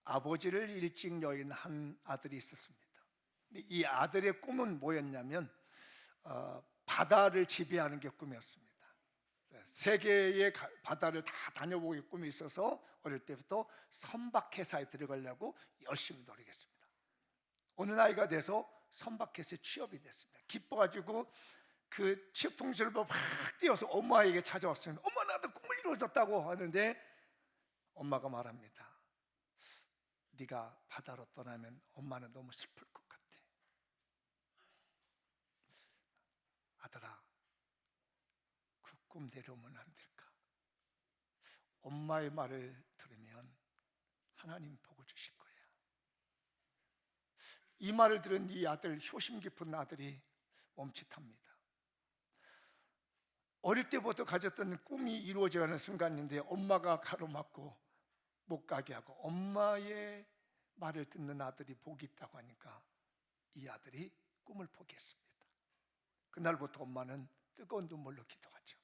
아버지를 일찍 여인 한 아들이 있었습니다. 이 아들의 꿈은 뭐였냐면 바다를 지배하는 게 꿈이었습니다. 세계의 바다를 다 다녀보기 꿈이 있어서 어릴 때부터 선박회사에 들어가려고 열심히 노력했습니다. 어느 나이가 돼서 선박회사에 취업이 됐습니다. 기뻐가지고 그 취업 통지를 막 뛰어서 엄마에게 찾아왔어요. 엄마, 나도 꿈을 이루어졌다고 하는데 엄마가 말합니다. 네가 바다로 떠나면 엄마는 너무 슬플 것 같아. 아들아, 그 꿈 내려오면 안 될까? 엄마의 말을 들으면 하나님 복을 주실 거야. 이 말을 들은 이 아들, 효심 깊은 아들이 멈칫합니다. 어릴 때부터 가졌던 꿈이 이루어져가는 순간인데 엄마가 가로막고 못 가게 하고 엄마의 말을 듣는 아들이 복이 있다고 하니까 이 아들이 꿈을 포기했습니다. 그날부터 엄마는 뜨거운 눈물로 기도하죠.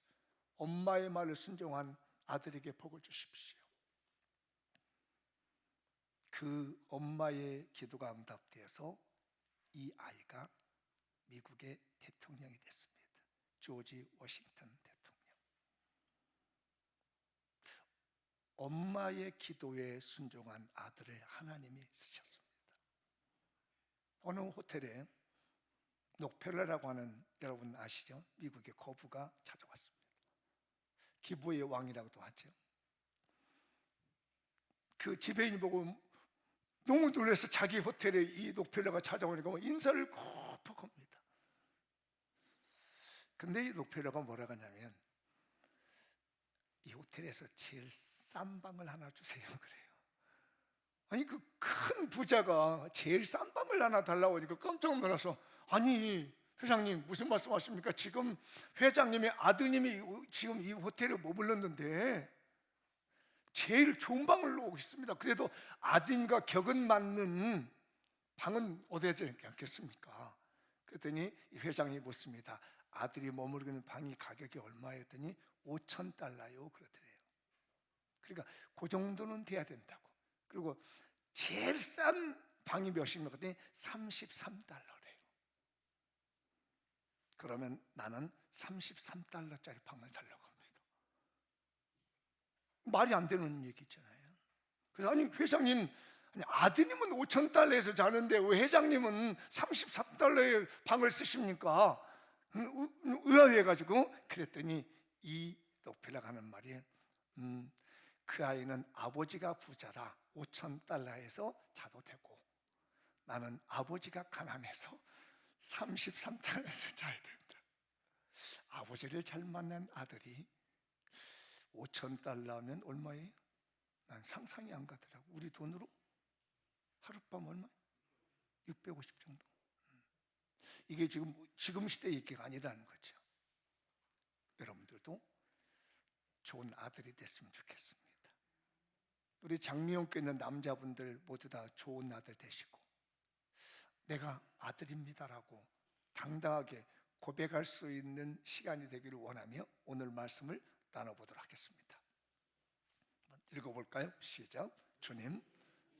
엄마의 말을 순종한 아들에게 복을 주십시오. 그 엄마의 기도가 응답되어서 이 아이가 미국의 대통령이 됐습니다. 조지 워싱턴 대통령. 엄마의 기도에 순종한 아들을 하나님이 쓰셨습니다. 어느 호텔에 록펠러라고 하는, 여러분 아시죠? 미국의 거부가 찾아왔습니다. 기부의 왕이라고도 하죠. 그 지배인이 보고 너무 놀라서 자기 호텔에 이 록펠러가 찾아오니까 인사를 콕 합니다. 근데 이 록펠러가 뭐라고 하냐면 이 호텔에서 제일 싼 방을 하나 주세요 그래요. 아니 그 큰 부자가 제일 싼 방을 하나 달라고 하니까 깜짝 놀라서, 아니 회장님 무슨 말씀하십니까? 지금 회장님의 아드님이 지금 이 호텔에 머물렀는데 제일 좋은 방을 오고 있습니다. 그래도 아드님과 격은 맞는 방은 얻어야 되지 않겠습니까? 그랬더니 이 회장이 묻습니다. 아들이 머무르고 있는 방이 가격이 얼마였더니 $5,000요 그러더래요. 그러니까 그 정도는 돼야 된다고. 그리고 제일 싼 방이 몇입니까? 그랬더니 $33래요. 그러면 나는 $33짜리 방을 달라고 합니다. 말이 안 되는 얘기잖아요. 그래서 아니 회장님, 아니 아드님은 $5,000에서 자는데 왜 회장님은 $33의 방을 쓰십니까? 의아해가지고 그랬더니 이 록펠러가 하는 말이 그 아이는 아버지가 부자라 $5,000에서 자도 되고 나는 아버지가 가난해서 $33에서 자야 된다. 아버지를 잘 만난 아들이 $5,000면 얼마예요? 난 상상이 안 가더라고. 우리 돈으로 하룻밤 얼마? 650 정도. 이게 지금 시대의 인기가 아니라는 거죠. 여러분들도 좋은 아들이 됐으면 좋겠습니다. 우리 장미용교회 있는 남자분들 모두 다 좋은 아들 되시고 내가 아들입니다라고 당당하게 고백할 수 있는 시간이 되기를 원하며 오늘 말씀을 나눠보도록 하겠습니다. 읽어볼까요? 시작. 주님,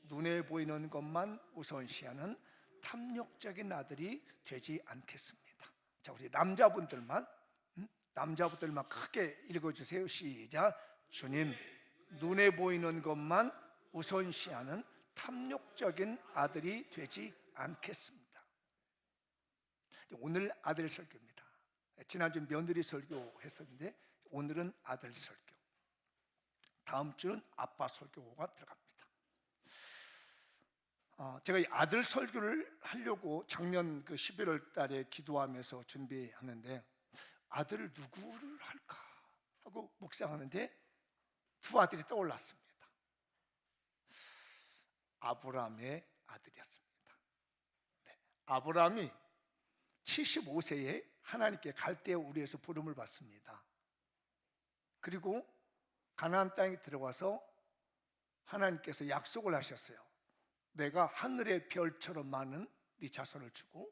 눈에 보이는 것만 우선시하는 탐욕적인 아들이 되지 않겠습니다. 자, 우리 남자분들만 크게 읽어주세요. 시작. 주님, 눈에 보이는 것만 우선시하는 탐욕적인 아들이 되지 않겠습니다. 오늘 아들 설교입니다. 지난주 며느리 설교했었는데 오늘은 아들 설교, 다음 주는 아빠 설교가 들어갑니다. 제가 이 아들 설교를 하려고 작년 그 11월 달에 기도하면서 준비하는데 아들을 누구를 할까 하고 묵상하는데 두 아들이 떠올랐습니다. 아브라함의 아들이었습니다. 네, 아브라함이 75세에 하나님께 갈대아 우르에서 부름을 받습니다. 그리고 가나안 땅에 들어가서 하나님께서 약속을 하셨어요. 내가 하늘의 별처럼 많은 네 자손을 주고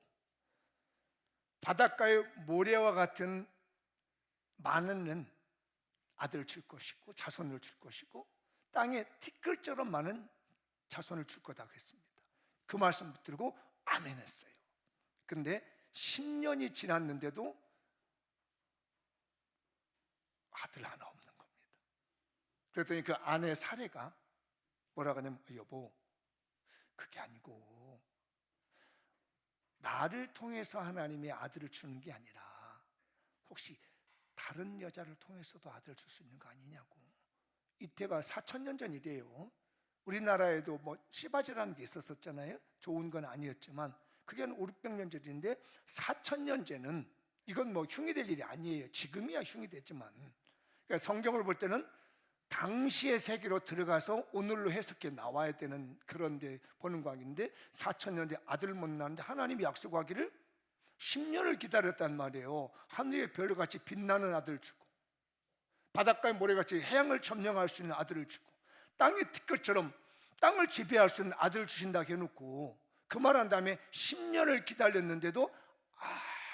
바닷가의 모래와 같은 많은 아들을 줄 것이고 자손을 줄 것이고 땅에 티끌처럼 많은 자손을 줄 거다 그랬습니다. 그 말씀 붙들고 아멘 했어요. 근데 10년이 지났는데도 아들 하나 없는 겁니다. 그랬더니 그 아내 사례가 뭐라고 하냐면, 여보, 그게 아니고 나를 통해서 하나님의 아들을 주는 게 아니라 혹시 다른 여자를 통해서도 아들을 줄 수 있는 거 아니냐고. 이때가 4,000년 전이래요. 우리나라에도 뭐 시바지라는 게 있었잖아요. 좋은 건 아니었지만 그게 한 5, 600년 전인데 4,000년 전은 이건 뭐 흉이 될 일이 아니에요. 지금이야 흉이 되지만. 그러니까 성경을 볼 때는 당시의 세계로 들어가서 오늘로 해석해 나와야 되는 그런 데 보는 광인데 4,000년 뒤에 아들 못 낳는데 하나님이 약속하기를 10년을 기다렸단 말이에요. 하늘의 별같이 빛나는 아들 주고 바닷가의 모래같이 해양을 점령할 수 있는 아들을 주고 땅의 티끌처럼 땅을 지배할 수 있는 아들을 주신다 해놓고 그 말한 다음에 10년을 기다렸는데도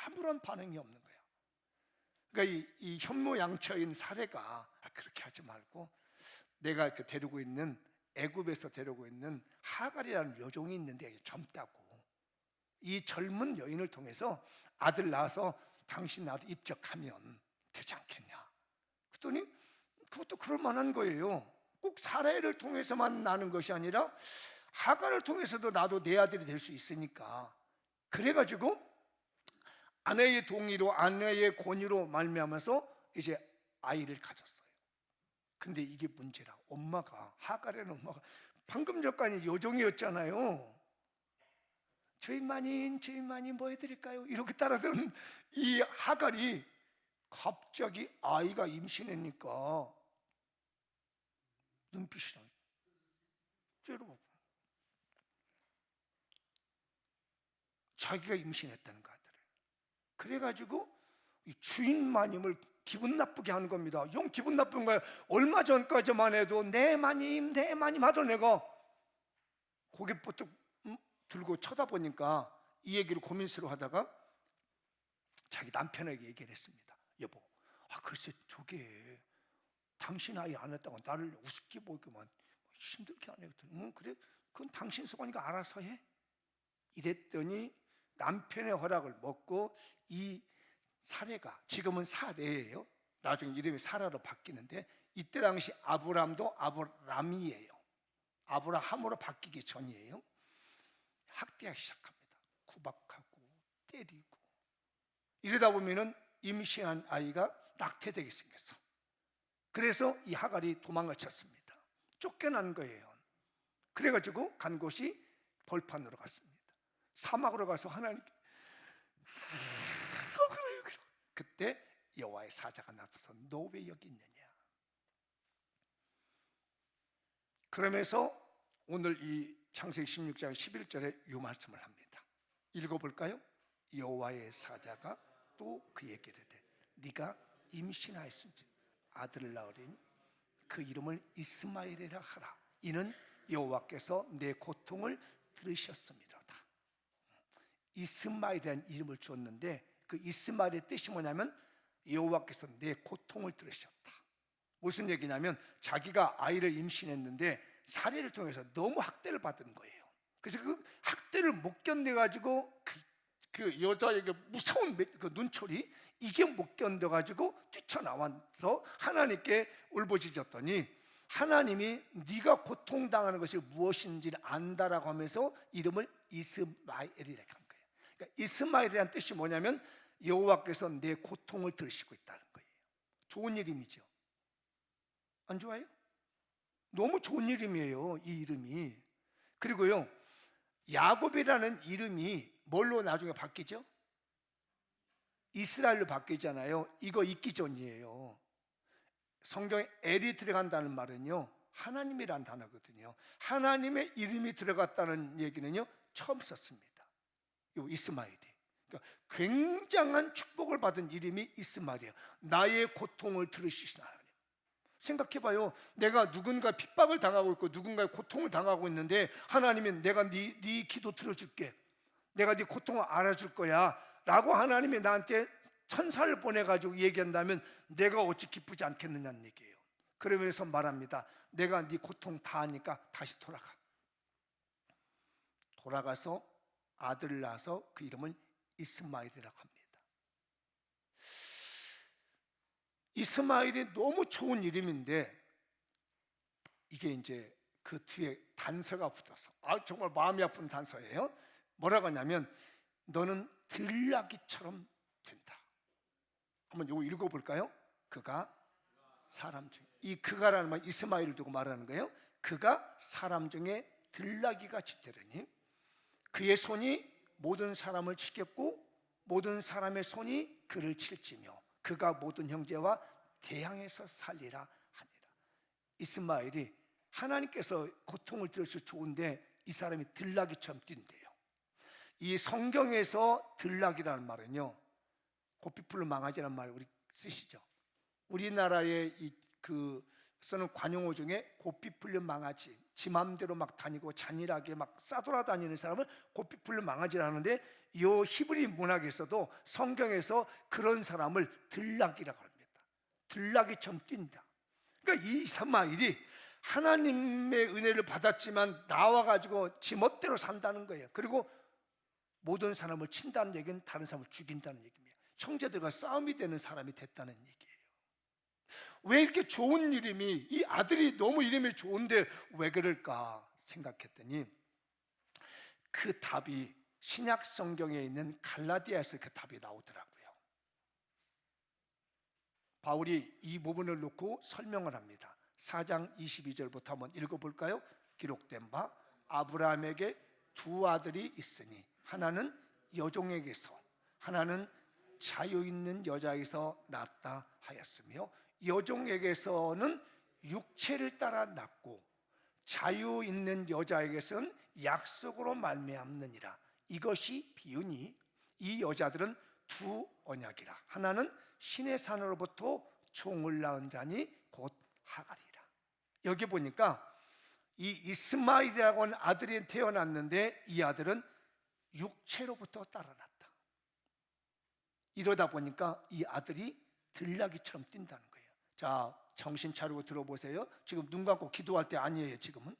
아무런 반응이 없는 거예요. 그러니까 이 현모양처인 사례가 그렇게 하지 말고 내가 데리고 있는 애굽에서 데리고 있는 하갈이라는 여종이 있는데 젊다고 이 젊은 여인을 통해서 아들 낳아서 당신 나도 입적하면 되지 않겠냐. 그랬더니 그것도 그럴 만한 거예요. 꼭 사례를 통해서만 나는 것이 아니라 하갈을 통해서도 나도 내 아들이 될 수 있으니까 그래가지고 아내의 동의로 아내의 권유로 말미암아서 이제 아이를 가졌어요. 근데 이게 문제라. 엄마가 하갈이라는 엄마가 방금 전까지 여종이었잖아요. 주인마님 뭐 해드릴까요? 이렇게 따라서는 이 하갈이 갑자기 아이가 임신했니까 눈빛이랑 째려보고 자기가 임신했다는 거 아들을. 그래가지고 이 주인마님을 기분 나쁘게 하는 겁니다. 영 기분 나쁜 거예요. 얼마 전까지만 해도 네 마님 하던 애가 고개 뻗어 들고 쳐다보니까 이 얘기를 고민스러워 하다가 자기 남편에게 얘기를 했습니다. 여보, 글쎄 저게 당신 아이 안 했다고 나를 우습게 보기만 힘들게 안 해요. 그래, 그건 당신 소관이가 알아서 해. 이랬더니 남편의 허락을 먹고 이 사례가 지금은 사례예요. 나중에 이름이 사라로 바뀌는데 이때 당시 아브람도 아브람이에요. 아브라함으로 바뀌기 전이에요. 학대하기 시작합니다. 구박하고 때리고 이러다 보면은 임신한 아이가 낙태되게 생겼어. 그래서 이 하갈이 도망을 쳤습니다. 쫓겨난 거예요. 그래가지고 간 곳이 벌판으로 갔습니다. 사막으로 가서 하나님께 그래요. 그때 여호와의 사자가 나서서 너 왜 여기 있느냐. 그러면서 오늘 이 창세기 16장 11절에 이 말씀을 합니다. 읽어볼까요? 여호와의 사자가 또 그에게 이르되 네가 임신하였은지 아들을 낳으리니 그 이름을 이스마엘이라 하라. 이는 여호와께서 내 고통을 들으셨음이로다. 이스마엘이라는 이름을 주었는데 그 이스마엘의 뜻이 뭐냐면 여호와께서 내 고통을 들으셨다. 무슨 얘기냐면 자기가 아이를 임신했는데 사례를 통해서 너무 학대를 받은 거예요. 그래서 그 학대를 못 견뎌가지고 그 여자에게 무서운 그 눈초리 이게 못 견뎌가지고 뛰쳐나와서 하나님께 울부짖었더니 하나님이 네가 고통당하는 것이 무엇인지를 안다라고 하면서 이름을 이스마엘이라고 한 거예요. 그러니까 이스마엘이라는 뜻이 뭐냐면 여호와께서 내 고통을 들으시고 있다는 거예요. 좋은 이름이죠. 안 좋아요? 너무 좋은 이름이에요, 이 이름이. 그리고요, 야곱이라는 이름이 뭘로 나중에 바뀌죠? 이스라엘로 바뀌잖아요. 이거 있기 전이에요. 성경에 엘이 들어간다는 말은요, 하나님이란 단어거든요. 하나님의 이름이 들어갔다는 얘기는요, 처음 썼습니다. 요 이스마엘이. 그러니까 굉장한 축복을 받은 이름이 이스마엘이에요. 나의 고통을 들으시는 하나님. 생각해봐요. 내가 누군가 핍박을 당하고 있고 누군가의 고통을 당하고 있는데 하나님이 내가 네 기도 들어줄게. 내가 네 고통을 알아줄 거야 라고 하나님이 나한테 천사를 보내가지고 얘기한다면 내가 어찌 기쁘지 않겠느냐는 얘기예요. 그러면서 말합니다. 내가 네 고통 다 하니까 다시 돌아가. 돌아가서 아들을 낳아서 그 이름을 이스마엘이라고 합니다. 이스마엘이 너무 좋은 이름인데 이게 이제 그 뒤에 단서가 붙어서 정말 마음이 아픈 단서예요. 뭐라고 하냐면 너는 들나귀처럼 된다. 한번 이거 읽어볼까요? 그가 사람 중에, 이 그가라는 말 이스마엘을 두고 말하는 거예요. 그가 사람 중에 들나귀같이 되려니 그의 손이 모든 사람을 치겠고 모든 사람의 손이 그를 칠지며 그가 모든 형제와 대항해서 살리라 하니라. 이스마엘이 하나님께서 고통을 들으셔 좋은데 이 사람이 들나귀처럼 뛴대요. 이 성경에서 들나귀라는 말은요, 고삐풀로 망아지라는 말 우리 쓰시죠. 우리나라의 쓰는 관용어 중에 고삐 풀린 망아지, 지 맘대로 막 다니고 잔인하게 막 싸돌아다니는 사람을 고삐 풀린 망아지라 하는데, 이 히브리 문학에서도 성경에서 그런 사람을 들나귀라고 합니다. 들나귀처럼 뛴다. 그러니까 이 이스마엘이 하나님의 은혜를 받았지만 나와가지고 지 멋대로 산다는 거예요. 그리고 모든 사람을 친다는 얘기는 다른 사람을 죽인다는 얘기입니다. 형제들과 싸움이 되는 사람이 됐다는 얘기예요. 왜 이렇게 좋은 이름이, 이 아들이 너무 이름이 좋은데 왜 그럴까 생각했더니 그 답이 신약 성경에 있는 갈라디아에서 그 답이 나오더라고요. 바울이 이 부분을 놓고 설명을 합니다. 4장 22절부터 한번 읽어볼까요? 기록된 바 아브라함에게 두 아들이 있으니 하나는 여종에게서 하나는 자유 있는 여자에게서 낳았다 하였으며 여종에게서는 육체를 따라 낳고 자유 있는 여자에게서는 약속으로 말미암느니라. 이것이 비유니 이 여자들은 두 언약이라. 하나는 신의 산으로부터 종을 낳은 자니 곧 하갈이라. 여기 보니까 이 이스마엘이라고 하는 아들이 태어났는데 이 아들은 육체로부터 따라났다. 이러다 보니까 이 아들이 들나귀처럼 뛴다는 거예요. 자, 정신 차리고 들어보세요. 지금 눈 감고 기도할 때 아니에요. 지금은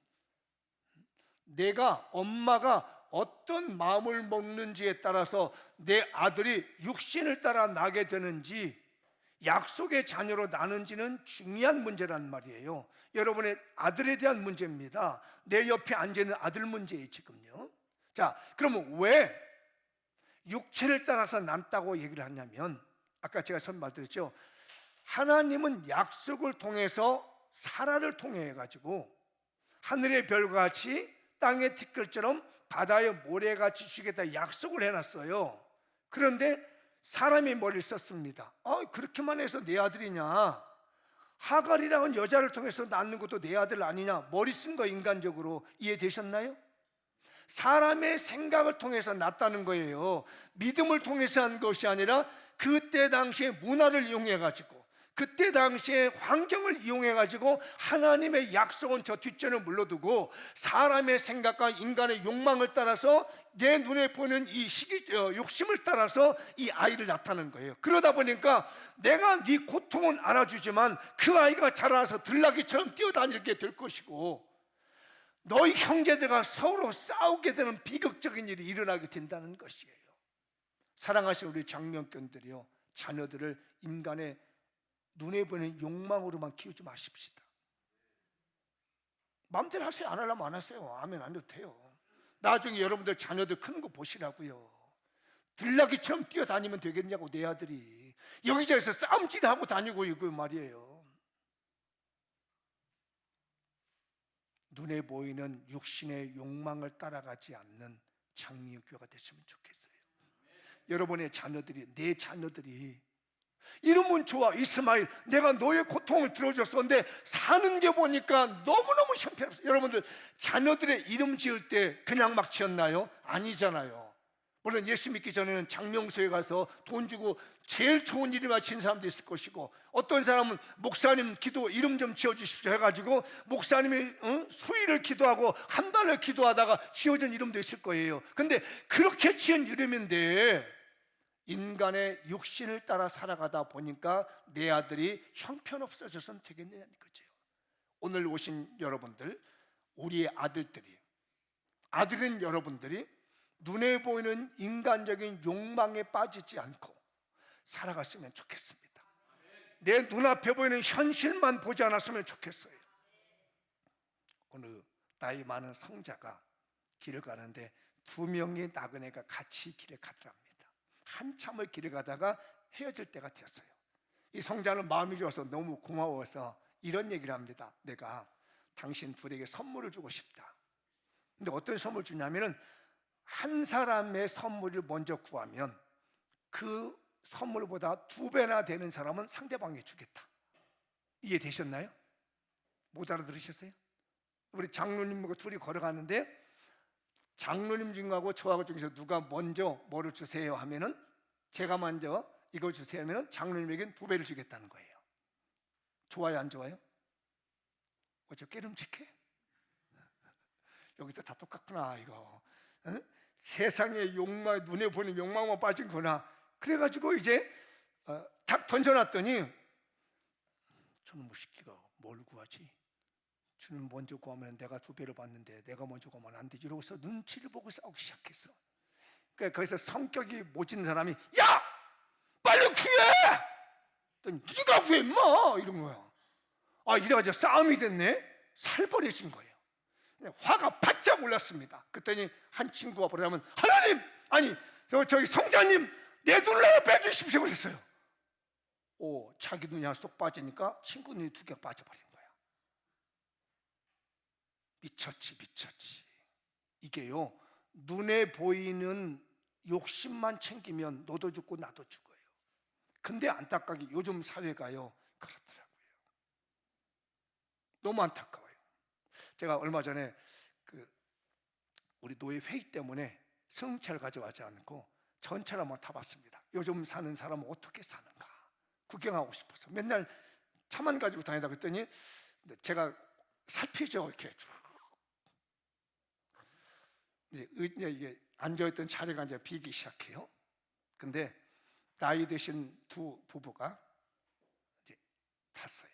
내가 엄마가 어떤 마음을 먹는지에 따라서 내 아들이 육신을 따라 나게 되는지 약속의 자녀로 나는지는 중요한 문제란 말이에요. 여러분의 아들에 대한 문제입니다. 내 옆에 앉아있는 아들 문제예요 지금요. 자, 그러면 왜 육체를 따라서 남다고 얘기를 하냐면, 아까 제가 처음 말드렸죠. 하나님은 약속을 통해서 사라를 통해 가지고 하늘의 별과 같이 땅의 티끌처럼 바다의 모래같이 주겠다 약속을 해놨어요. 그런데 사람이 머리를 썼습니다. 그렇게만 해서 내 아들이냐, 하갈이라는 여자를 통해서 낳는 것도 내 아들 아니냐, 머리 쓴 거 인간적으로 이해되셨나요? 사람의 생각을 통해서 낳았다는 거예요. 믿음을 통해서 한 것이 아니라 그때 당시에 문화를 이용해 가지고 그때 당시에 환경을 이용해 가지고 하나님의 약속은 저 뒷전에 물러두고 사람의 생각과 인간의 욕망을 따라서 내 눈에 보이는 이 욕심을 따라서 이 아이를 낳다는 거예요. 그러다 보니까 내가 네 고통은 알아주지만 그 아이가 자라서 들나귀처럼 뛰어다니게 될 것이고 너희 형제들과 서로 싸우게 되는 비극적인 일이 일어나게 된다는 것이에요. 사랑하시는 우리 장명견들이요, 자녀들을 인간의 눈에 보이는 욕망으로만 키우지 마십시다. 마음대로 하세요. 안 하려면 안 하세요. 하면 안 해도 돼요. 나중에 여러분들 자녀들 크는 거 보시라고요. 들나귀처럼 뛰어다니면 되겠냐고. 내 아들이 여기저기서 싸움질하고 다니고 이거 말이에요. 눈에 보이는 육신의 욕망을 따라가지 않는 장미교가 됐으면 좋겠어요. 여러분의 자녀들이, 내 자녀들이 이름은 좋아, 이스마엘, 내가 너의 고통을 들어줬었는데 사는 게 보니까 너무너무 형편없어요. 여러분들 자녀들의 이름 지을 때 그냥 막 지었나요? 아니잖아요. 물론 예수 믿기 전에는 장명소에 가서 돈 주고 제일 좋은 이름을 지은 사람도 있을 것이고, 어떤 사람은 목사님 기도 이름 좀 지어주십시오 해가지고 목사님이 수일을 기도하고 한 달을 기도하다가 지어진 이름도 있을 거예요. 근데 그렇게 지은 이름인데 인간의 육신을 따라 살아가다 보니까 내 아들이 형편없어져서는 되겠냐는 거죠. 오늘 오신 여러분들, 우리의 아들들이 아들인 여러분들이 눈에 보이는 인간적인 욕망에 빠지지 않고 살아갔으면 좋겠습니다. 내 눈앞에 보이는 현실만 보지 않았으면 좋겠어요. 어느 나이 많은 성자가 길을 가는데 두 명의 나그네가 같이 길을 가더랍니다. 한참을 길을 가다가 헤어질 때가 되었어요. 이 성자는 마음이 좋아서 너무 고마워서 이런 얘기를 합니다. 내가 당신 둘에게 선물을 주고 싶다. 근데 어떤 선물 주냐면은 한 사람의 선물을 먼저 구하면 그 선물보다 2배나 되는 사람은 상대방에게 주겠다. 이해되셨나요? 못 알아들으셨어요? 우리 장로님하고 둘이 걸어가는데 장로님 중하고 저하고 중에서 누가 먼저 뭐를 주세요 하면은 제가 먼저 이거 주세요 하면은 장로님에게는 2배를 주겠다는 거예요. 좋아요, 안 좋아요? 어째 깨름직해? 여기도 다 똑같구나 이거. 응? 세상의 욕망, 눈에 보는 욕망만 빠진구나. 그래가지고 이제 탁 던져놨더니 저놈의 새끼가 뭘 구하지? 주는 먼저 구하면 내가 2배를 받는데 내가 먼저 구하면 안 되지. 이러고서 눈치를 보고 싸우기 시작했어. 그러니까 거기서 성격이 모진 사람이 야! 빨리 구해! 누가 구해 임마! 이런 거야. 이래가지고 싸움이 됐네. 살벌해진 거예요. 화가 바짝 올랐습니다. 그랬더니 한 친구가 뭐라면 하나님! 아니 저기 성자님 내 눈을 빼주십시오 그랬어요. 자기 눈이 하나 쏙 빠지니까 친구 눈이 2개가 빠져버린 거야. 미쳤지. 이게요, 눈에 보이는 욕심만 챙기면 너도 죽고 나도 죽어요. 근데 안타깝게 요즘 사회가요 그렇더라고요. 너무 안타까워요. 제가 얼마 전에 우리 노예 회의 때문에 승차를 가져가지 않고 전차를 한번 타봤습니다. 요즘 사는 사람은 어떻게 사는가 구경하고 싶어서 맨날 차만 가지고 다니다 그랬더니 제가 살피죠. 이렇게 쭉 이게 앉아있던 자리가 이제 비기 시작해요. 근데 나이 드신 2 부부가 이제 탔어요.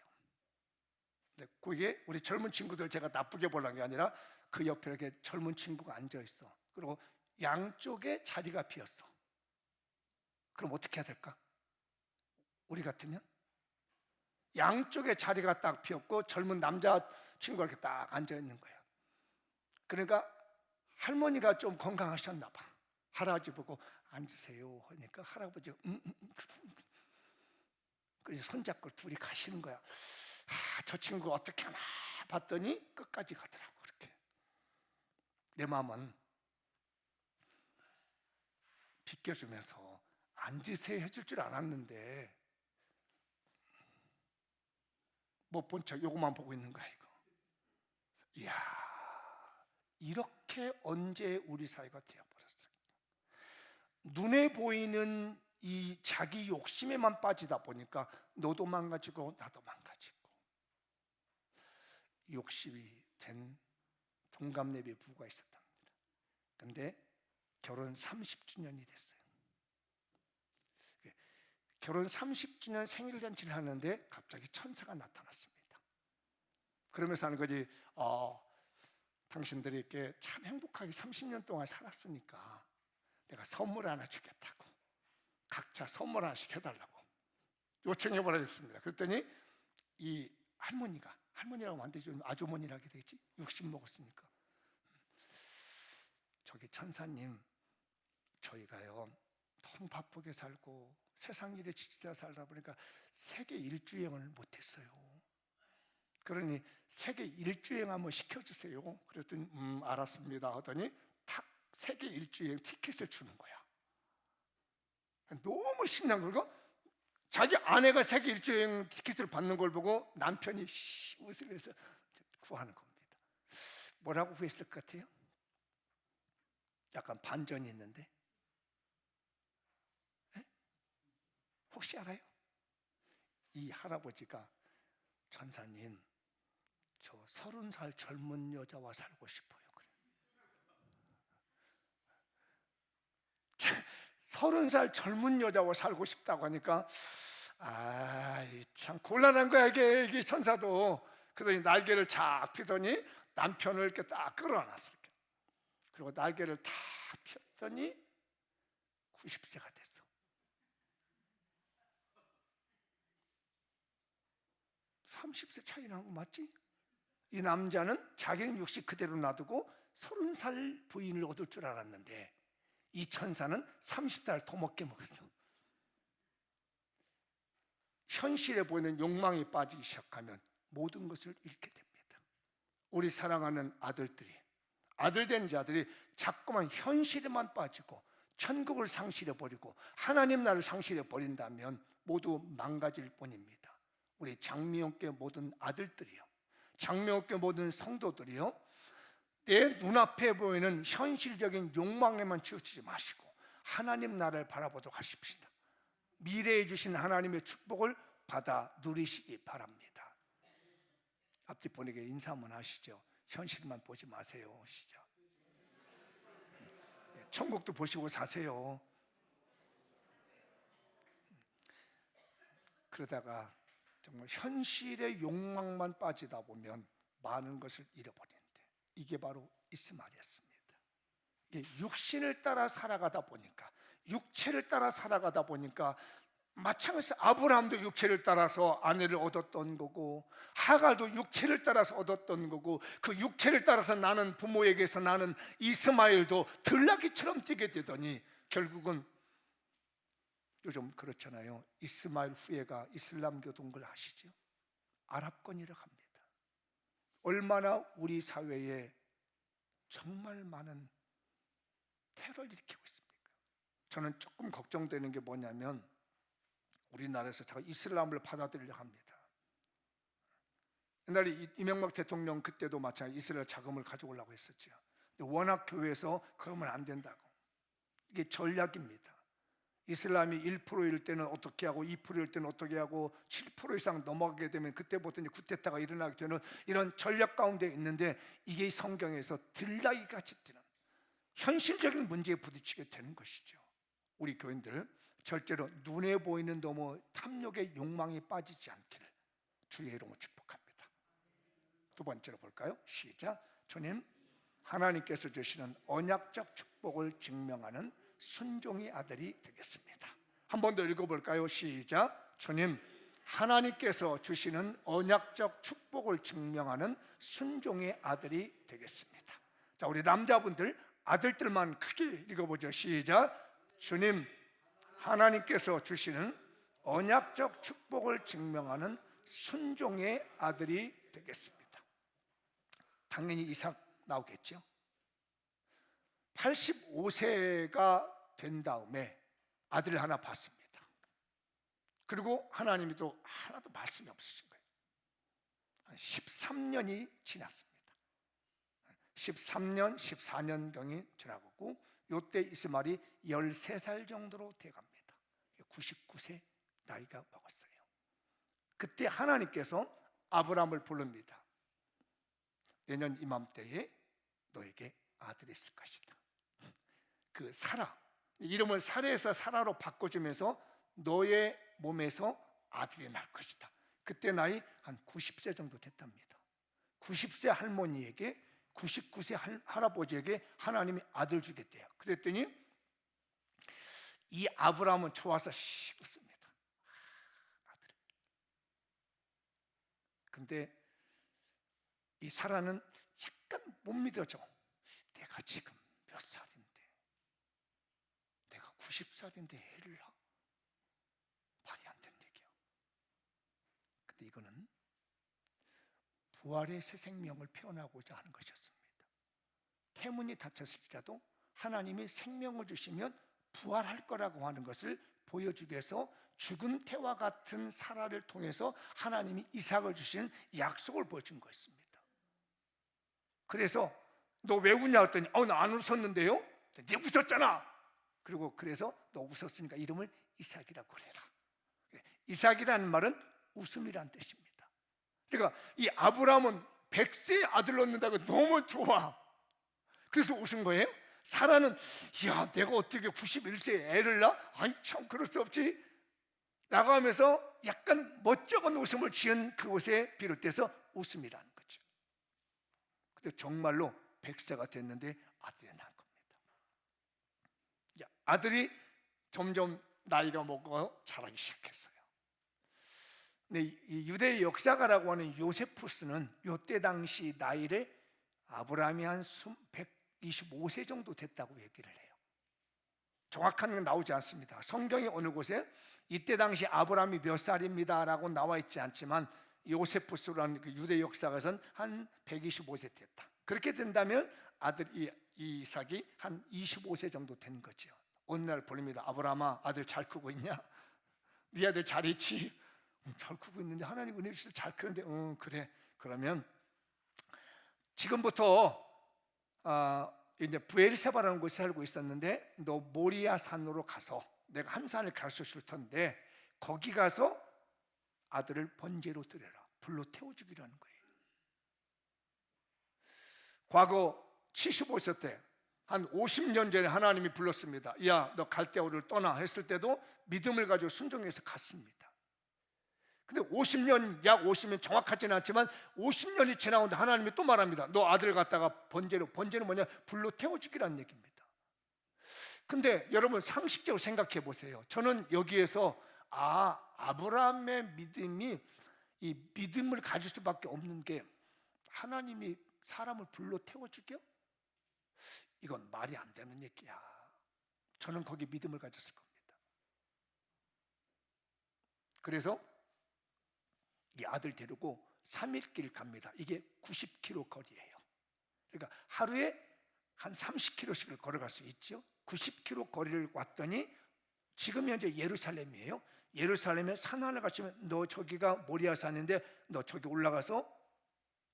근데 그게 우리 젊은 친구들 제가 나쁘게 보려는 게 아니라 그 옆에 이렇게 젊은 친구가 앉아 있어. 그리고 양쪽에 자리가 비었어. 그럼 어떻게 해야 될까? 우리 같으면 양쪽에 자리가 딱 비었고 젊은 남자 친구가 이렇게 딱 앉아 있는 거야. 그러니까 할머니가 좀 건강하셨나 봐. 할아버지 보고 앉으세요 하니까 할아버지가 그래서 손잡고 둘이 가시는 거야. 저 친구 어떻게 하나 봤더니 끝까지 가더라고. 그렇게 내 마음은 비껴주면서 앉으세요 해줄 줄 알았는데 못 본 척 요것만 보고 있는 거야 이거. 이야, 이렇게 언제 우리 사회가 되어버렸어요. 눈에 보이는 이 자기 욕심에만 빠지다 보니까 너도 망가지고 나도 망가지고. 욕심이 된 동갑내비 부부가 있었답니다. 근데 결혼 30주년이 됐어요. 결혼 30주년 생일잔치를 하는데 갑자기 천사가 나타났습니다. 그러면서 하는 거지, 당신들이 이렇게 참 행복하게 30년 동안 살았으니까 내가 선물 하나 주겠다고, 각자 선물 하나씩 해달라고 요청해보라 했습니다. 그랬더니 이 할머니가, 할머니라고 하면 안 되죠, 아주머니라 하게 되겠지, 60 먹었으니까, 저기 천사님, 저희가요 너무 바쁘게 살고 세상 일에 지치다 살다 보니까 세계 일주행을 못했어요. 그러니 세계 일주행 한번 시켜주세요. 그랬더니 알았습니다 하더니 탁 세계 일주행 티켓을 주는 거야. 너무 신난 거고, 자기 아내가 세계 일주행 티켓을 받는 걸 보고 남편이 웃으면서 구하는 겁니다. 뭐라고 구했을 것 같아요? 약간 반전이 있는데, 혹시 알아요? 이 할아버지가 천사님, 저 30살 젊은 여자와 살고 싶어요. 그래. 30살 젊은 여자와 살고 싶다고 하니까 참 곤란한 거야 이게 천사도. 그러더니 날개를 착 펴더니 남편을 이렇게 딱 끌어안았어요. 그리고 날개를 다 폈더니 90세가 됐어. (30세) 차이 나는 거 맞지? 이 남자는 자기는 60 그대로 놔두고 30살 부인을 얻을 줄 알았는데 이 천사는 30살 더 먹게 먹었어. 현실에 보이는 욕망에 빠지기 시작하면 모든 것을 잃게 됩니다. 우리 사랑하는 아들된 자들이 자꾸만 현실에만 빠지고 천국을 상실해버리고 하나님 나라를 상실해버린다면 모두 망가질 뿐입니다. 우리 장미영교회 모든 아들들이요, 장미영교회 모든 성도들이요, 내 눈앞에 보이는 현실적인 욕망에만 치우치지 마시고 하나님 나라를 바라보도록 하십시다. 미래에 주신 하나님의 축복을 받아 누리시기 바랍니다. 앞뒤 분에게 인사 한번 하시죠. 현실만 보지 마세요. 시작. 천국도 보시고 사세요. 그러다가 정말 현실의 욕망만 빠지다 보면 많은 것을 잃어버리는데 이게 바로 이스마엘이었습니다. 이게 육신을 따라 살아가다 보니까, 육체를 따라 살아가다 보니까 마찬가지로 아브라함도 육체를 따라서 아내를 얻었던 거고 하갈도 육체를 따라서 얻었던 거고 그 육체를 따라서 나는 부모에게서 나는 이스마엘도 들나귀처럼 뛰게 되더니 결국은 요즘 그렇잖아요. 이스마엘 후예가 이슬람교도인 걸 아시죠? 아랍권이라고 합니다. 얼마나 우리 사회에 정말 많은 테러를 일으키고 있습니까? 저는 조금 걱정되는 게 뭐냐면 우리나라에서 제가 이슬람을 받아들이려고 합니다. 옛날에 이명박 대통령 그때도 마찬가지 이스라엘 자금을 가져오려고 했었죠. 근데 워낙 교회에서 그러면 안 된다고. 이게 전략입니다. 이슬람이 1%일 때는 어떻게 하고 2%일 때는 어떻게 하고 7% 이상 넘어가게 되면 그때부터 이제 쿠데타가 일어나게 되는 이런 전략 가운데 있는데 이게 성경에서 들나귀같이 뛰는 현실적인 문제에 부딪히게 되는 것이죠. 우리 교인들 절대로 눈에 보이는 너무 탐욕의 욕망에 빠지지 않기를 주의 이름으로 축복합니다. 두 번째로 볼까요? 시작. 주님, 하나님께서 주시는 언약적 축복을 증명하는 순종의 아들이 되겠습니다. 한 번 더 읽어볼까요? 시작. 주님, 하나님께서 주시는 언약적 축복을 증명하는 순종의 아들이 되겠습니다. 자, 우리 남자분들 아들들만 크게 읽어보죠. 시작. 주님, 하나님께서 주시는 언약적 축복을 증명하는 순종의 아들이 되겠습니다. 당연히 이삭 나오겠죠. 85세가 된 다음에 아들을 하나 봤습니다. 그리고 하나님이 또 하나도 말씀이 없으신 거예요. 13년이 지났습니다. 13년, 14년경이 지나고 요때 이스마엘이 13살 정도로 돼갑니다. 99세 나이가 먹었어요. 그때 하나님께서 아브라함을 부릅니다. 내년 이맘때에 너에게 아들이 있을 것이다. 그 사라, 이름을 사라에서 사라로 바꿔주면서 너의 몸에서 아들이 날 것이다. 그때 나이 한 90세 정도 됐답니다. 90세 할머니에게 99세 할아버지에게 하나님이 아들 주겠대요. 그랬더니 이 아브라함은 좋아서 웃습니다. 아들. 근데 이 사라는 약간 못 믿어져. 내가 지금 몇 살인데, 내가 90살인데 애를 낳아? 말이 안 되는 얘기야. 근데 이거는 부활의 새 생명을 표현하고자 하는 것이었습니다. 태문이 닫혔을지라도 하나님이 생명을 주시면 부활할 거라고 하는 것을 보여주기 위해서 죽은 태와 같은 사라를 통해서 하나님이 이삭을 주신 약속을 보여준 것입니다. 그래서 너 왜 웃냐 했더니 나 안 웃었는데요? 네 웃었잖아. 그리고 그래서 너 웃었으니까 이름을 이삭이라고 그래라. 이삭이라는 말은 웃음이란 뜻입니다. 그러니까 이 아브라함은 100세의 아들 낳는다고 너무 좋아. 그래서 웃은 거예요. 사라는 야, 내가 어떻게 91세에 애를 낳아? 아니 참 그럴 수 없지. 나가면서 약간 멋쩍은 웃음을 지은 그곳에 비롯돼서 웃음이라는 거죠. 근데 정말로 100세가 됐는데 아들이 난 겁니다. 아들이 점점 나이가 먹고 자라기 시작했어요. 근데 이 유대 역사가라고 하는 요세푸스는 이때 당시 나이를 아브라함이 한 125세 정도 됐다고 얘기를 해요. 정확한 건 나오지 않습니다. 성경의 어느 곳에 이때 당시 아브라함이 몇 살입니다 라고 나와 있지 않지만 요세푸스라는 그 유대 역사가선 한 125세 됐다. 그렇게 된다면 아들 이 이삭이 한 25세 정도 된 거죠. 어느 날 부릅니다. 아브라함아, 아들 잘 크고 있냐? 네 아들 잘 있지? 잘 크고 있는데 하나님 은혜 주셔서 잘 크는데 그래. 그러면 지금부터 이제 부엘세바라는 곳에 살고 있었는데 너 모리아 산으로 가서 내가 한 산을 가르쳐 줄 텐데 거기 가서 아들을 번제로 드려라. 불로 태워 주기라는 거예요. 과거 75세 때 한 50년 전에 하나님이 불렀습니다. 야, 너 갈대아우를 떠나 했을 때도 믿음을 가지고 순종해서 갔습니다. 근데 50년, 약 50년 정확하지는 않지만 50년이 지나오는데 하나님이 또 말합니다. 너 아들 갖다가 번제는 뭐냐? 불로 태워주기라는 얘기입니다. 근데 여러분 상식적으로 생각해 보세요. 저는 여기에서 아브라함의 믿음이 이 믿음을 가질 수밖에 없는 게 하나님이 사람을 불로 태워주겨? 이건 말이 안 되는 얘기야. 저는 거기 믿음을 가졌을 겁니다. 그래서 이 아들 데리고 3일 길 갑니다. 이게 90km 거리예요. 그러니까 하루에 한 30km씩을 걸어갈 수 있죠. 90km 거리를 왔더니 지금 현재 예루살렘이에요. 예루살렘에 산 하나 가시면 너 저기가 모리아 산인데 너 저기 올라가서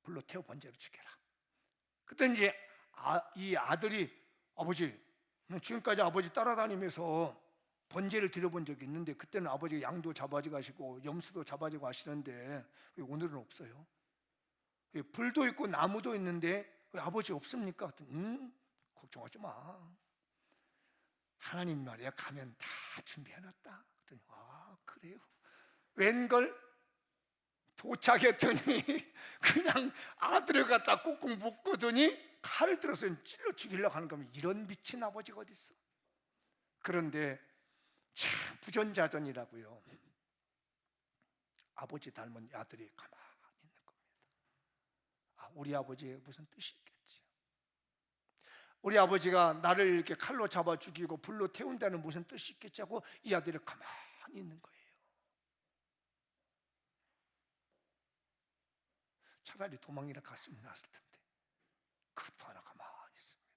불로 태워 번제로 주게라. 그때 이제 이 아들이 아버지 지금까지 아버지 따라다니면서 번제를 드려본 적이 있는데 그때는 아버지가 양도 잡아지 가시고 염소도 잡아지 가시는데 왜 오늘은 없어요? 불도 있고 나무도 있는데 왜 아버지 없습니까? 걱정하지 마. 하나님 말이야 가면 다 준비해놨다. 그랬더니 그래요? 웬걸? 도착했더니 그냥 아들을 갖다 꾹꾹 묶거더니 칼을 들어서 찔러 죽이려고 하는 거면 이런 미친 아버지가 어디 있어? 그런데 참 부전자전이라고요. 아버지 닮은 아들이 가만히 있는 겁니다. 우리 아버지의 무슨 뜻이 있겠지. 우리 아버지가 나를 이렇게 칼로 잡아 죽이고 불로 태운다는 무슨 뜻이 있겠지 하고 이 아들이 가만히 있는 거예요. 차라리 도망이나 갔으면 나았을 텐데 그것도 하나 가만히 있습니다.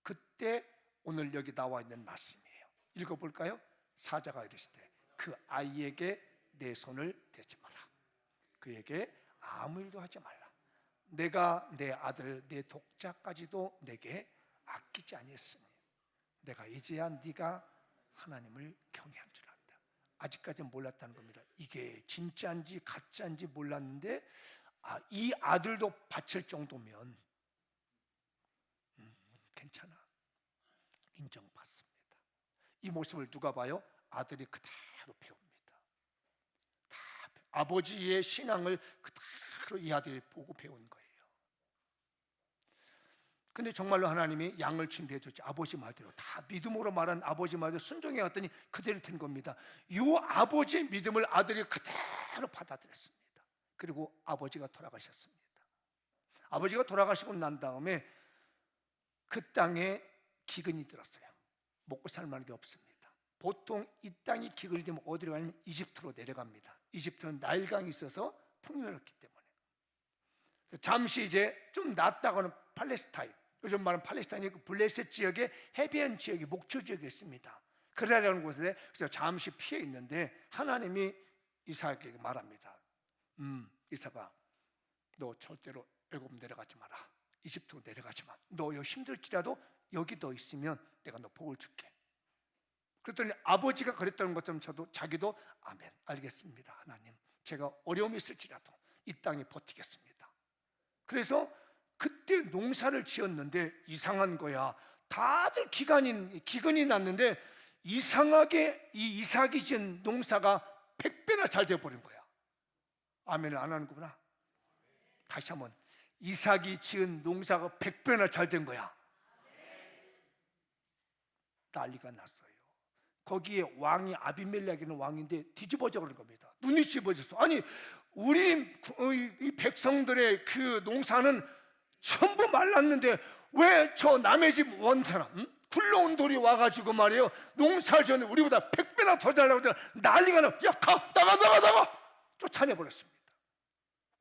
그때 오늘 여기 나와 있는 말씀이에요. 읽어볼까요? 사자가 이르시되 그 아이에게 내 손을 대지 마라. 그에게 아무 일도 하지 말라. 내가 내 아들 내 독자까지도 내게 아끼지 아니했으니 내가 이제야 네가 하나님을 경외한 줄 안다. 아직까지는 몰랐다는 겁니다. 이게 진짜인지 가짜인지 몰랐는데 이 아들도 바칠 정도면 괜찮아. 인정받습니다. 이 모습을 누가 봐요? 아들이 그대로 배웁니다. 아버지의 신앙을 그대로 이 아들이 보고 배운 거예요. 근데 정말로 하나님이 양을 준비해 줬지. 아버지 말대로 다 믿음으로 말한 아버지 말대로 순종해 갔더니 그대로 된 겁니다. 이 아버지의 믿음을 아들이 그대로 받아들였습니다. 그리고 아버지가 돌아가셨습니다. 아버지가 돌아가시고 난 다음에 그 땅에 기근이 들었어요. 먹고 살 만한 게 없습니다. 보통 이 땅이 기근이 되면 어디로 가냐면 이집트로 내려갑니다. 이집트는 나일강이 있어서 풍요롭기 때문에. 잠시 이제 좀 낫다가는 팔레스타인, 요즘 말하는 팔레스타인이 그 블레셋 지역의 해변 지역이 목초 지역이 있습니다. 그라라는 곳에 그래서 잠시 피해 있는데 하나님이 이삭에게 말합니다. 이삭아, 너 절대로 애굽 내려가지 마라. 이집트로 내려가지 마. 너 여기 힘들지라도 여기 너 있으면 내가 너 복을 줄게. 그랬더니 아버지가 그랬다는 것처럼 자기도 아멘, 알겠습니다 하나님, 제가 어려움이 있을지라도 이 땅에 버티겠습니다. 그래서 그때 농사를 지었는데 이상한 거야. 다들 기근이 났는데 이상하게 이 이삭이 지은 농사가 100배나 잘 되어버린 거야. 아멘을 안 하는구나. 다시 한번, 이삭이 지은 농사가 100배나 잘 된 거야. 난리가 났어요. 거기에 왕이 아비멜렉이라는 왕인데 뒤집어져 버린 겁니다. 눈이 집어졌어. 아니 우리 이 백성들의 그 농사는 전부 말랐는데 왜 저 남의 집 원 사람 굴러온 돌이 와가지고 말이에요, 농사 전에 우리보다 100배나 더 잘나고 난리가 나. 야, 가, 나가 쫓아내버렸습니다.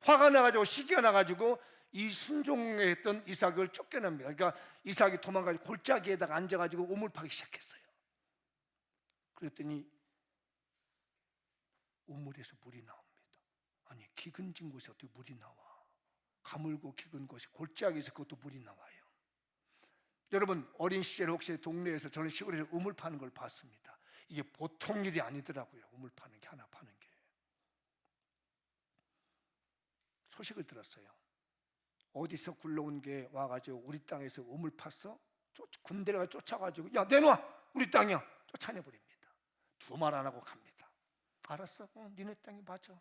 화가 나가지고 시기가 나가지고 이 순종했던 이삭을 쫓겨납니다. 그러니까 이삭이 도망가지고 골짜기에다가 앉아가지고 우물 파기 시작했어요. 그랬더니 우물에서 물이 나옵니다. 아니 기근진 곳에 어떻게 물이 나와? 가물고 기근 곳에 골짜기에서 그것도 물이 나와요. 여러분 어린 시절에 혹시 동네에서, 저는 시골에서 우물 파는 걸 봤습니다. 이게 보통 일이 아니더라고요. 우물 파는 게, 하나 파는 게. 소식을 들었어요. 어디서 굴러온 게 와가지고 우리 땅에서 우물 팠어? 군대가 쫓아가지고 야 내놔, 우리 땅이야, 쫓아내버립니다. 두 말 안 하고 갑니다. 알았어, 니네 땅이 맞아.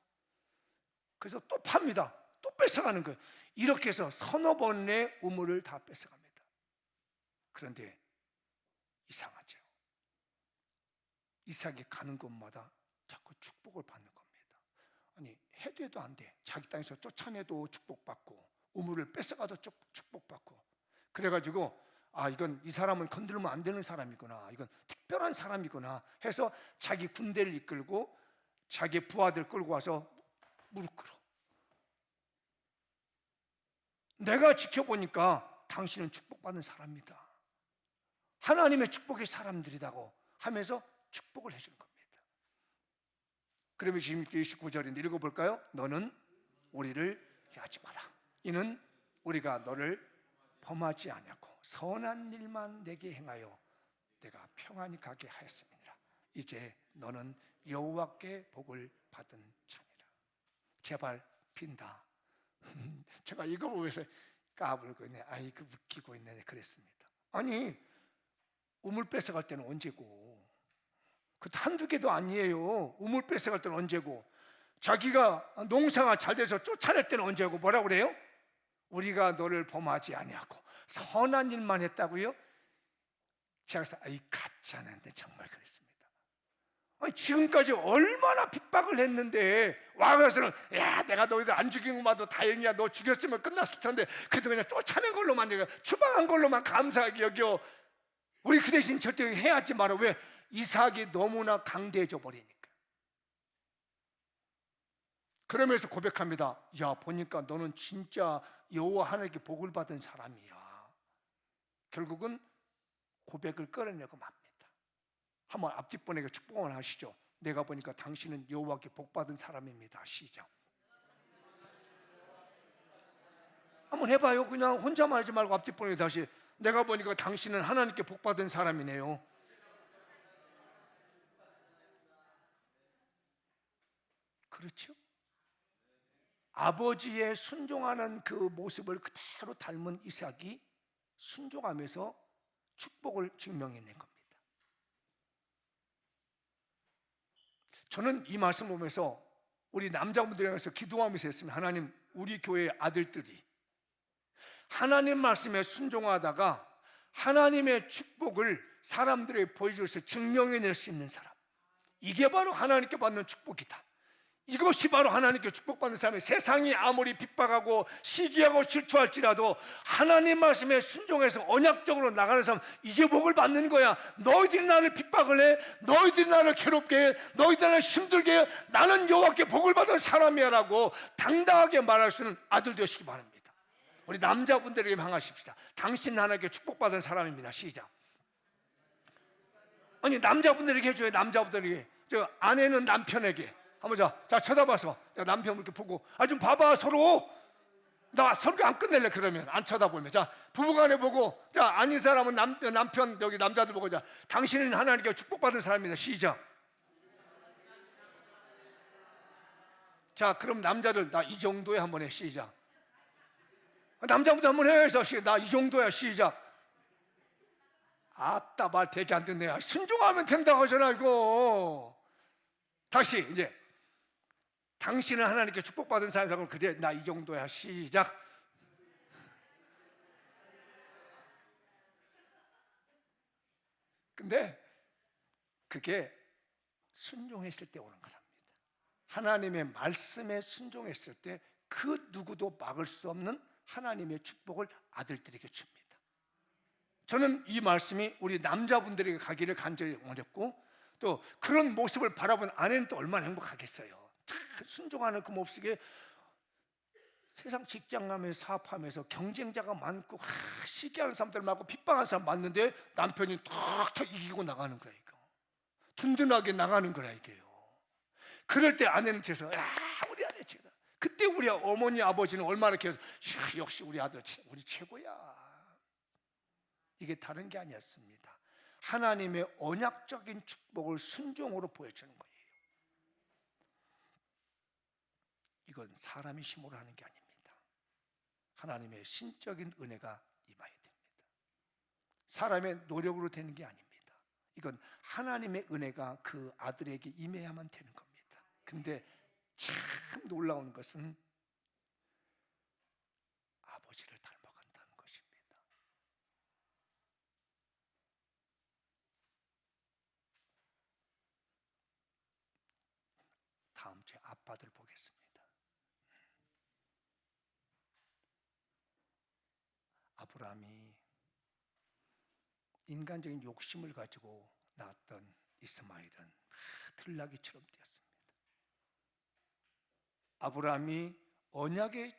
그래서 또 팝니다. 또 뺏어가는 거예요. 이렇게 해서 서너 번의 우물을 다 뺏어갑니다. 그런데 이상하죠. 이삭이 가는 곳마다 자꾸 축복을 받는 겁니다. 아니 해도 안 돼. 자기 땅에서 쫓아내도 축복받고 우물을 뺏어가도 축복받고. 그래가지고 이건 이 사람은 건들면 안 되는 사람이구나, 이건 특별한 사람이구나 해서 자기 군대를 이끌고 자기 부하들 끌고 와서 무릎 꿇어. 내가 지켜보니까 당신은 축복받는 사람이다, 하나님의 축복의 사람들이라고 하면서 축복을 해주는 겁니다. 그러면 지금 29절인데 읽어볼까요? 너는 우리를 해하지 마라. 이는 우리가 너를 범하지 아니하고 선한 일만 내게 행하여 내가 평안히 가게 하였음이니라. 이제 너는 여호와께 복을 받은 자니라. 제발 빈다. 제가 이거 보면서 까불고 있네, 아이고 웃기고 있네 그랬습니다. 아니 우물 뺏어갈 때는 언제고, 그 한두 개도 아니에요. 우물 뺏어갈 때는 언제고, 자기가 농사가 잘 돼서 쫓아낼 때는 언제고. 뭐라고 그래요? 우리가 너를 범하지 아니하고 선한 일만 했다고요? 제가 그래서 가짜는데 정말 그랬습니다. 아니 지금까지 얼마나 핍박을 했는데 와서는 야 내가 너희들 안 죽인 것만도 다행이야, 너 죽였으면 끝났을 텐데 그래도 그냥 쫓아낸 걸로만, 내가 추방한 걸로만 감사하게 여겨. 우리 그 대신 절대 해하지 마라. 왜? 이삭이 너무나 강대해져 버리니까. 그러면서 고백합니다. 야 보니까 너는 진짜 여호와 하나님께 복을 받은 사람이야. 결국은 고백을 끌어내고 맙니다. 한번 앞뒷번에게 축복을 하시죠. 내가 보니까 당신은 여호와께 복 받은 사람입니다. 시작. 한번 해봐요. 그냥 혼자만 하지 말고 앞뒷번에 다시. 내가 보니까 당신은 하나님께 복 받은 사람이네요. 그렇죠? 아버지의 순종하는 그 모습을 그대로 닮은 이삭이 순종하면서 축복을 증명해낸 겁니다. 저는 이 말씀 보면서 우리 남자분들에게서 기도하면서 했습니다. 하나님, 우리 교회의 아들들이 하나님 말씀에 순종하다가 하나님의 축복을 사람들에게 보여줘서 증명해낼 수 있는 사람, 이게 바로 하나님께 받는 축복이다. 이것이 바로 하나님께 축복받는 사람이, 세상이 아무리 핍박하고 시기하고 질투할지라도 하나님 말씀에 순종해서 언약적으로 나가는 사람, 이게 복을 받는 거야. 너희들이 나를 핍박을 해, 너희들이 나를 괴롭게 해, 너희들이 나를 힘들게 해, 나는 여호와께 복을 받은 사람이야 라고 당당하게 말할 수 있는 아들 되시기 바랍니다. 우리 남자분들에게 향하십시다. 당신 하나님께 축복받은 사람입니다. 시작. 아니 남자분들에게 해줘요. 남자분들에게. 저 아내는 남편에게 한번 자 쳐다봐서, 남편 이렇게 보고, 좀 봐봐 서로. 나 설교 안 끝낼래. 그러면 안 쳐다보면, 자 부부간에 보고, 자 아닌 사람은 남편 여기 남자들 보고, 자 당신은 하나님께 축복받은 사람입니다. 시작. 자 그럼 남자들 나 이 정도에 한번 해. 시작. 남자분들 한번 해. 나 이 정도야. 시작. 아따 말 되게 안 듣네. 순종하면 된다고 하잖아 이거. 다시 이제 당신은 하나님께 축복받은 사람이라고. 그래 나 이 정도야. 시작. 근데 그게 순종했을 때 오는 거랍니다. 하나님의 말씀에 순종했을 때 그 누구도 막을 수 없는 하나님의 축복을 아들들에게 줍니다. 저는 이 말씀이 우리 남자분들에게 가기를 간절히 원했고, 또 그런 모습을 바라본 아내는 또 얼마나 행복하겠어요. 참 순종하는 그 모습에 세상 직장 가면 사업하면서 경쟁자가 많고 시기하는 사람들 많고 핍박하는 사람 많는데 남편이 탁탁 이기고 나가는 거야. 이거 든든하게 나가는 거야 이게요. 그럴 때 아내는 뒤에서 우리 아내 최고다. 그때 우리 어머니 아버지는 얼마나 계속 역시 우리 아들 우리 최고야. 이게 다른 게 아니었습니다. 하나님의 언약적인 축복을 순종으로 보여주는 거예요. 이건 사람의 힘으로 하는 게 아닙니다. 하나님의 신적인 은혜가 임해야 됩니다. 사람의 노력으로 되는 게 아닙니다. 이건 하나님의 은혜가 그 아들에게 임해야만 되는 겁니다. 근데 참 놀라운 것은 아버지를 닮아간다는 것입니다. 다음 주에 아빠들 보겠습니다. 아브라함이 인간적인 욕심을 가지고 낳았던 이스마엘은 들나귀처럼 되었습니다. 아브라함이 언약에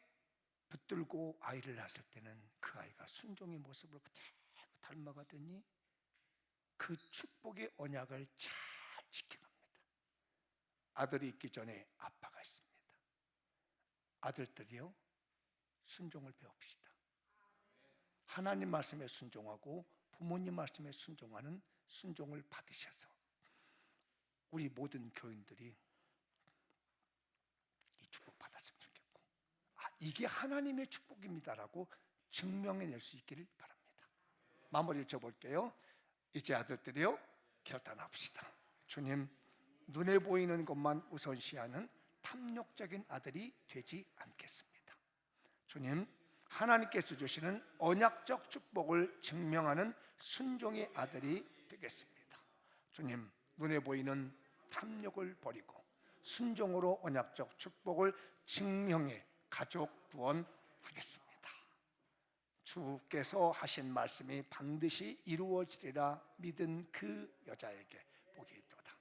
붙들고 아이를 낳았을 때는 그 아이가 순종의 모습을 그대로 닮아가더니 그 축복의 언약을 잘 지켜갑니다. 아들이 있기 전에 아빠가 있습니다. 아들들이요, 순종을 배웁시다. 하나님 말씀에 순종하고 부모님 말씀에 순종하는 순종을 받으셔서 우리 모든 교인들이 이 축복 받았으면 좋겠고, 이게 하나님의 축복입니다라고 증명해낼 수 있기를 바랍니다. 마무리를 쳐볼게요. 이제 아들들이요, 결단합시다. 주님, 눈에 보이는 것만 우선시하는 탐욕적인 아들이 되지 않겠습니다. 주님, 하나님께서 주시는 언약적 축복을 증명하는 순종의 아들이 되겠습니다. 주님, 눈에 보이는 탐욕을 버리고 순종으로 언약적 축복을 증명해 가족 구원하겠습니다. 주께서 하신 말씀이 반드시 이루어지리라 믿은 그 여자에게 복이 있도다.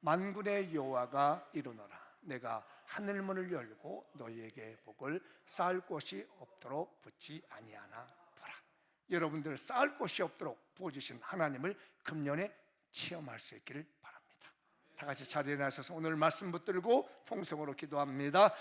만군의 여호와가 이루노라. 내가 하늘문을 열고 너희에게 복을 쌓을 곳이 없도록 붓지 아니하나 보라. 여러분들 쌓을 곳이 없도록 부어주신 하나님을 금년에 체험할 수 있기를 바랍니다. 다 같이 자리에 나서서 오늘 말씀 붙들고 통성으로 기도합니다.